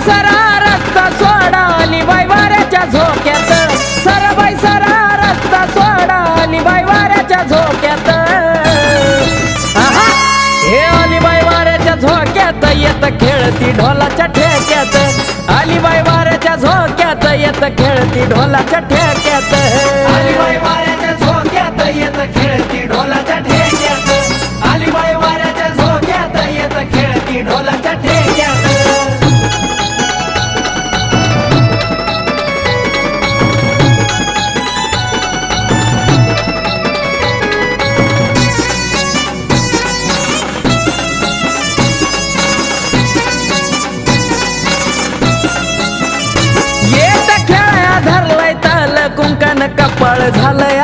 सरा रस्ता सोडा आली बाई वाऱ्याच्या झोक्यात सरबाई सरा रस्ता सोडा आली बाई वाऱ्याच्या झोक्यात आहा हे आली बाई वाऱ्याच्या झोक्यात येत खेळती ढोलाच्या ठेक्यात आली बाई वाऱ्याच्या झोक्यात येत खेळती ढोलाच्या ठेक्यात आली बाई वाऱ्याच्या झोक्यात येत खेळती ढोलाच्या ठेक्यात आली बाई वाऱ्याच्या झोक्यात येत खेळती ढोलाच्या ठेक्यात येत खेळ्या धरलाय ताल कुंकन कपाळ झालंय